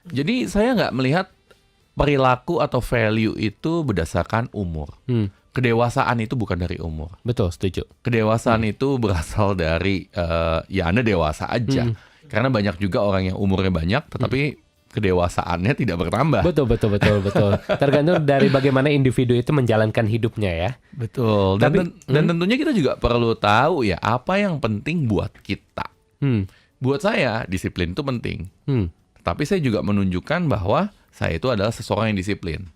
Jadi saya nggak melihat perilaku atau value itu berdasarkan umur. Kedewasaan itu bukan dari umur. Betul, setuju. Kedewasaan itu berasal dari ya Anda dewasa aja. Karena banyak juga orang yang umurnya banyak tetapi kedewasaannya tidak bertambah. Betul. Tergantung dari bagaimana individu itu menjalankan hidupnya ya. Betul. Dan tentunya kita juga perlu tahu ya apa yang penting buat kita. Buat saya disiplin itu penting. Tapi saya juga menunjukkan bahwa saya itu adalah seseorang yang disiplin.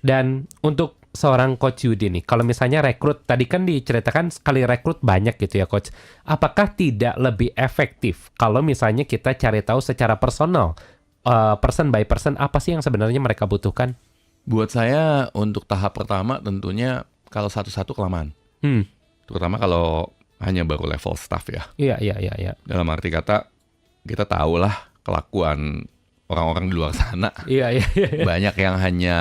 Dan untuk seorang Coach Yudi nih, kalau misalnya rekrut, tadi kan diceritakan sekali rekrut banyak gitu ya Coach. Apakah tidak lebih efektif kalau misalnya kita cari tahu secara personal, person by person, apa sih yang sebenarnya mereka butuhkan? Buat saya untuk tahap pertama tentunya kalau satu-satu kelamaan. Terutama kalau hanya baru level staff ya. Iya. Dalam arti kata kita tahulah kelakuan orang-orang di luar sana. Iya. Banyak yang hanya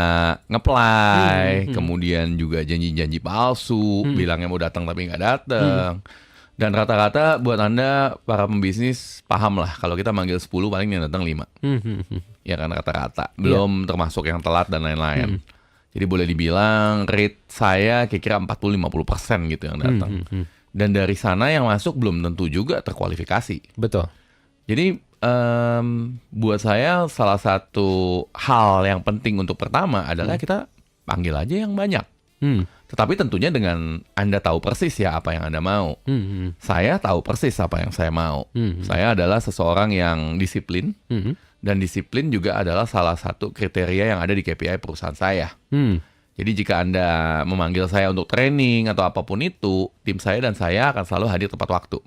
nge-apply, kemudian juga janji-janji palsu, bilangnya mau datang tapi nggak datang. Dan rata-rata buat Anda para pembisnis paham lah kalau kita manggil 10 paling yang datang 5. Ya kan rata-rata. Belum termasuk yang telat dan lain-lain. Jadi boleh dibilang rate saya kira-kira 40-50% gitu yang datang. Dan dari sana yang masuk belum tentu juga terkualifikasi. Betul. Jadi buat saya salah satu hal yang penting untuk pertama adalah kita panggil aja yang banyak. Tetapi tentunya dengan Anda tahu persis ya apa yang Anda mau. Saya tahu persis apa yang saya mau. Saya adalah seseorang yang disiplin. Dan disiplin juga adalah salah satu kriteria yang ada di KPI perusahaan saya. Jadi jika Anda memanggil saya untuk training atau apapun itu, tim saya dan saya akan selalu hadir tepat waktu.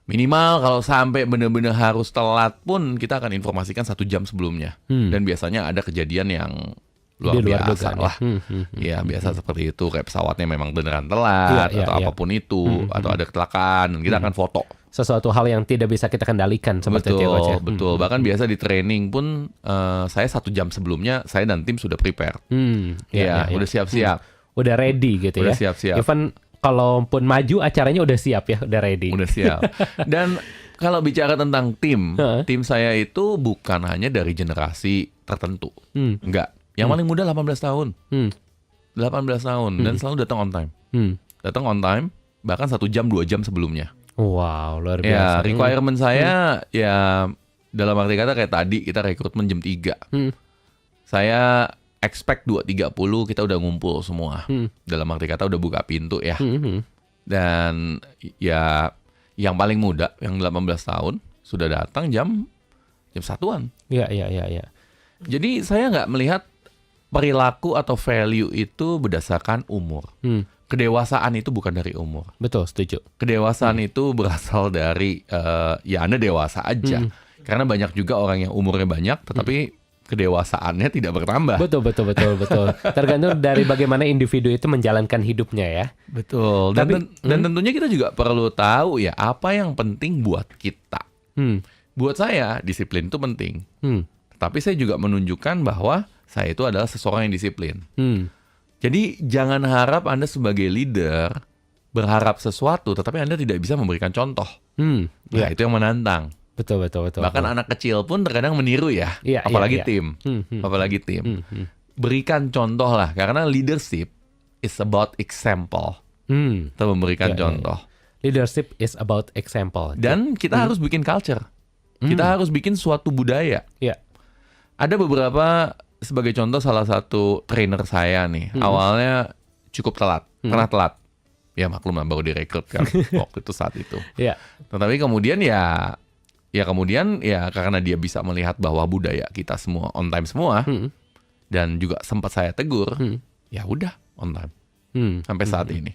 Minimal kalau sampai benar-benar harus telat pun kita akan informasikan 1 jam sebelumnya. Dan biasanya ada kejadian yang luar biasa lah. Ya biasa seperti itu, kayak pesawatnya memang beneran telat atau apapun itu, atau ada kecelakaan, kita akan foto. Sesuatu hal yang tidak bisa kita kendalikan seperti itu. Betul. Bahkan biasa di training pun saya 1 jam sebelumnya saya dan tim sudah prepare. Udah siap-siap. Udah ready gitu udah ya. Siap-siap. Even kalaupun maju acaranya udah siap ya, udah ready. Udah siap. Dan kalau bicara tentang tim saya itu bukan hanya dari generasi tertentu. Enggak. Yang paling muda 18 tahun. 18 tahun dan selalu datang on time. Datang on time bahkan 1 jam 2 jam sebelumnya. Wow, luar biasa. Ya, requirement saya ya dalam arti kata kayak tadi kita rekrutmen jam 3. Saya expect 2.30 kita udah ngumpul semua. Dalam arti kata udah buka pintu ya. Dan ya yang paling muda yang 18 tahun sudah datang jam 1-an. Iya. Jadi saya nggak melihat perilaku atau value itu berdasarkan umur. Kedewasaan itu bukan dari umur. Betul, setuju. Kedewasaan itu berasal dari ya Anda dewasa aja. Karena banyak juga orang yang umurnya banyak tetapi kedewasaannya tidak bertambah. Betul. Tergantung dari bagaimana individu itu menjalankan hidupnya ya. Betul. Dan tentunya kita juga perlu tahu ya apa yang penting buat kita. Buat saya disiplin itu penting. Tapi saya juga menunjukkan bahwa saya itu adalah seseorang yang disiplin. Jadi jangan harap Anda sebagai leader berharap sesuatu, tetapi Anda tidak bisa memberikan contoh. Nah itu yang menantang. Betul. Bahkan anak kecil pun terkadang meniru ya, apalagi tim. Apalagi tim. Berikan contoh lah, karena leadership is about example. Kita memberikan contoh. Leadership is about example. Dan kita harus bikin culture. Kita harus bikin suatu budaya. Ada beberapa, sebagai contoh salah satu trainer saya nih, awalnya cukup telat, pernah telat. Ya maklum lah baru direkrut kan waktu itu saat itu. Tetapi kemudian ya karena dia bisa melihat bahwa budaya kita semua on time semua, dan juga sempat saya tegur, ya udah on time sampai saat ini.